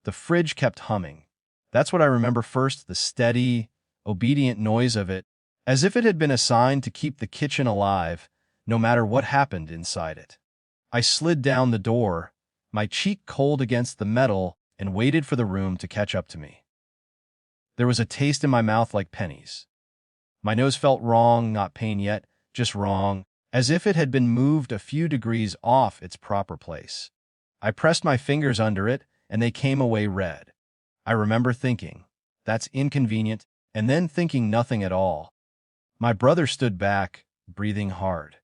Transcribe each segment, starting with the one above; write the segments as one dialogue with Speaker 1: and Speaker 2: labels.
Speaker 1: The fridge kept humming. That's what I remember first, the steady, obedient noise of it, as if it had been assigned to keep the kitchen alive, no matter what happened inside it. I slid down the door, my cheek cold against the metal, and waited for the room to catch up to me. There was a taste in my mouth like pennies. My nose felt wrong, not pain yet, just wrong, as if it had been moved a few degrees off its proper place. I pressed my fingers under it, and they came away red. I remember thinking, that's inconvenient, and then thinking nothing at all. My brother stood back, breathing hard.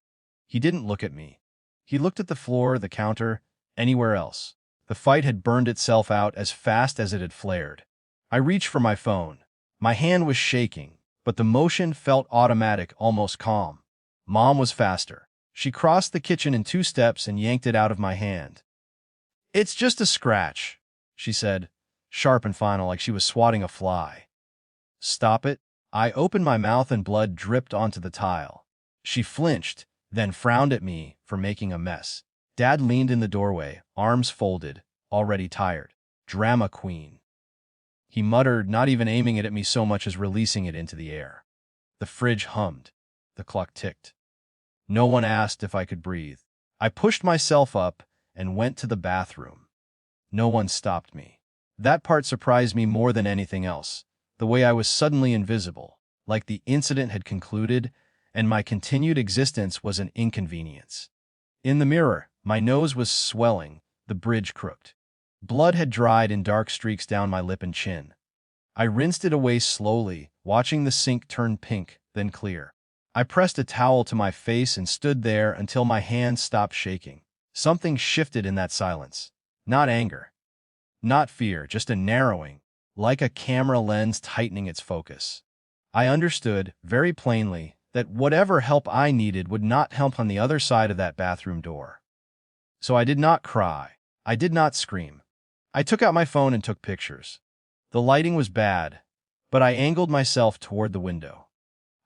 Speaker 1: He didn't look at me. He looked at the floor, the counter, anywhere else. The fight had burned itself out as fast as it had flared. I reached for my phone. My hand was shaking, but the motion felt automatic, almost calm. Mom was faster. She crossed the kitchen in 2 steps and yanked it out of my hand. "It's just a scratch," she said, sharp and final, like she was swatting a fly. "Stop it." I opened my mouth and blood dripped onto the tile. She flinched, then frowned at me for making a mess. Dad leaned in the doorway, arms folded, already tired. Drama queen. He muttered, not even aiming it at me so much as releasing it into the air. The fridge hummed. The clock ticked. No one asked if I could breathe. I pushed myself up and went to the bathroom. No one stopped me. That part surprised me more than anything else. The way I was suddenly invisible, like the incident had concluded, and my continued existence was an inconvenience. In the mirror, my nose was swelling, the bridge crooked. Blood had dried in dark streaks down my lip and chin. I rinsed it away slowly, watching the sink turn pink, then clear. I pressed a towel to my face and stood there until my hands stopped shaking. Something shifted in that silence. Not anger. Not fear, just a narrowing, like a camera lens tightening its focus. I understood, very plainly, that whatever help I needed would not help on the other side of that bathroom door. So I did not cry. I did not scream. I took out my phone and took pictures. The lighting was bad, but I angled myself toward the window.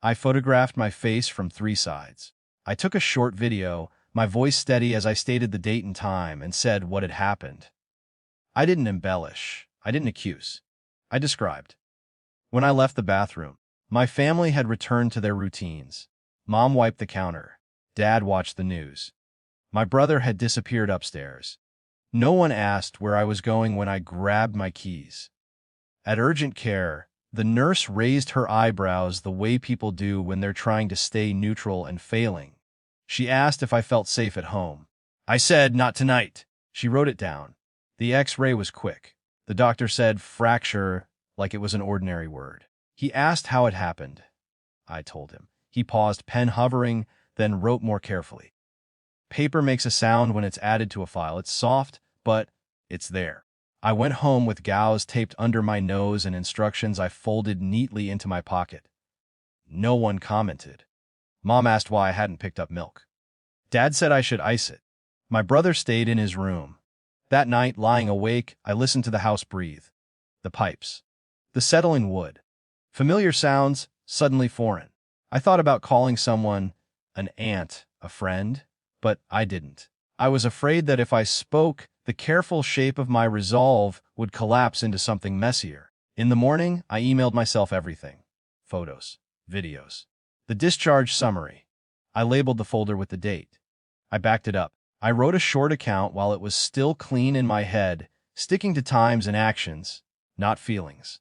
Speaker 1: I photographed my face from 3 sides. I took a short video, my voice steady as I stated the date and time and said what had happened. I didn't embellish. I didn't accuse. I described. When I left the bathroom, my family had returned to their routines. Mom wiped the counter. Dad watched the news. My brother had disappeared upstairs. No one asked where I was going when I grabbed my keys. At urgent care, the nurse raised her eyebrows the way people do when they're trying to stay neutral and failing. She asked if I felt safe at home. I said, "Not tonight." She wrote it down. The X-ray was quick. The doctor said fracture, like it was an ordinary word. He asked how it happened. I told him. He paused, pen hovering, then wrote more carefully. Paper makes a sound when it's added to a file. It's soft, but it's there. I went home with gauze taped under my nose and instructions I folded neatly into my pocket. No one commented. Mom asked why I hadn't picked up milk. Dad said I should ice it. My brother stayed in his room. That night, lying awake, I listened to the house breathe. The pipes. The settling wood. Familiar sounds, suddenly foreign. I thought about calling someone, an aunt, a friend, but I didn't. I was afraid that if I spoke, the careful shape of my resolve would collapse into something messier. In the morning, I emailed myself everything. Photos, videos, the discharge summary. I labeled the folder with the date. I backed it up. I wrote a short account while it was still clean in my head, sticking to times and actions, not feelings.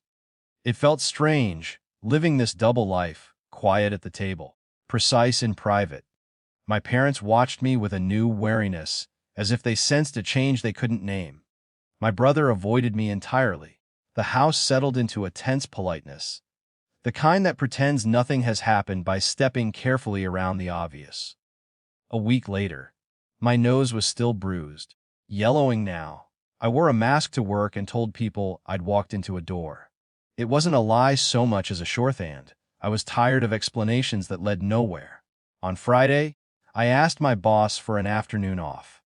Speaker 1: It felt strange, living this double life, quiet at the table, precise in private. My parents watched me with a new wariness, as if they sensed a change they couldn't name. My brother avoided me entirely. The house settled into a tense politeness, the kind that pretends nothing has happened by stepping carefully around the obvious. A week later, my nose was still bruised, yellowing now. I wore a mask to work and told people I'd walked into a door. It wasn't a lie so much as a shorthand. I was tired of explanations that led nowhere. On Friday, I asked my boss for an afternoon off.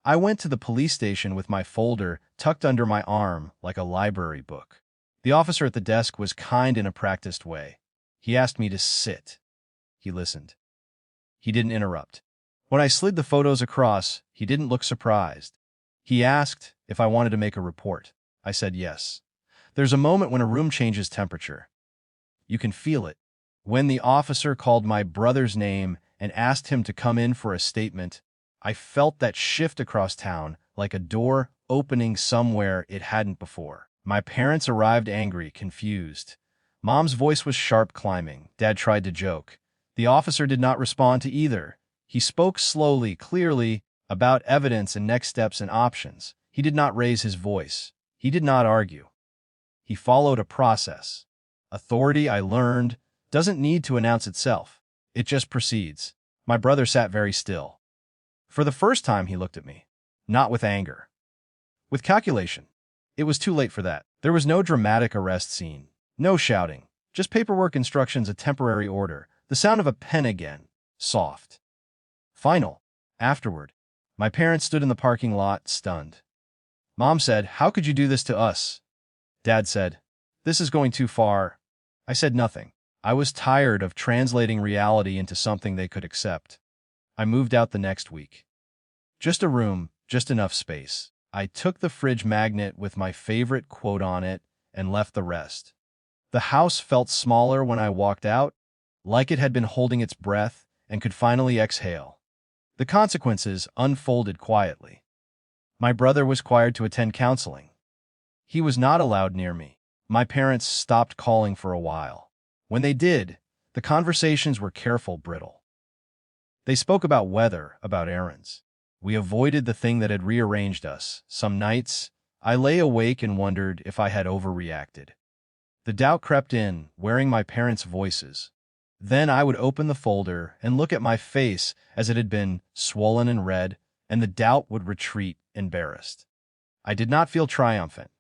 Speaker 1: I went to the police station with my folder tucked under my arm like a library book. The officer at the desk was kind in a practiced way. He asked me to sit. He listened. He didn't interrupt. When I slid the photos across, he didn't look surprised. He asked if I wanted to make a report. I said yes. There's a moment when a room changes temperature. You can feel it. When the officer called my brother's name and asked him to come in for a statement, I felt that shift across town, like a door opening somewhere it hadn't before. My parents arrived angry, confused. Mom's voice was sharp, climbing. Dad tried to joke. The officer did not respond to either. He spoke slowly, clearly, about evidence and next steps and options. He did not raise his voice. He did not argue. He followed a process. Authority, I learned, doesn't need to announce itself. It just proceeds. My brother sat very still. For the first time, he looked at me. Not with anger. With calculation. It was too late for that. There was no dramatic arrest scene. No shouting. Just paperwork instructions, a temporary order. The sound of a pen again. Soft. Final. Afterward, my parents stood in the parking lot, stunned. Mom said, "How could you do this to us?" Dad said, "This is going too far." I said nothing. I was tired of translating reality into something they could accept. I moved out the next week. Just a room, just enough space. I took the fridge magnet with my favorite quote on it and left the rest. The house felt smaller when I walked out, like it had been holding its breath and could finally exhale. The consequences unfolded quietly. My brother was required to attend counseling. He was not allowed near me. My parents stopped calling for a while. When they did, the conversations were careful, brittle. They spoke about weather, about errands. We avoided the thing that had rearranged us. Some nights, I lay awake and wondered if I had overreacted. The doubt crept in, wearing my parents' voices. Then I would open the folder and look at my face as it had been swollen and red, and the doubt would retreat, embarrassed. I did not feel triumphant.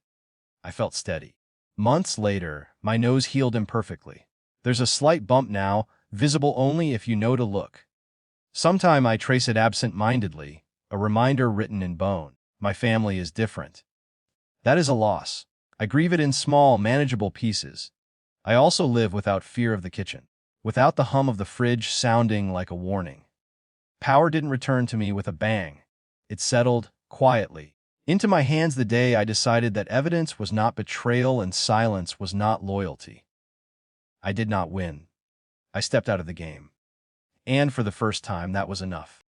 Speaker 1: I felt steady. Months later, my nose healed imperfectly. There's a slight bump now, visible only if you know to look. Sometime I trace it absent-mindedly, a reminder written in bone. My family is different. That is a loss. I grieve it in small, manageable pieces. I also live without fear of the kitchen, without the hum of the fridge sounding like a warning. Power didn't return to me with a bang. It settled, quietly, into my hands the day I decided that evidence was not betrayal and silence was not loyalty. I did not win. I stepped out of the game. And for the first time, that was enough.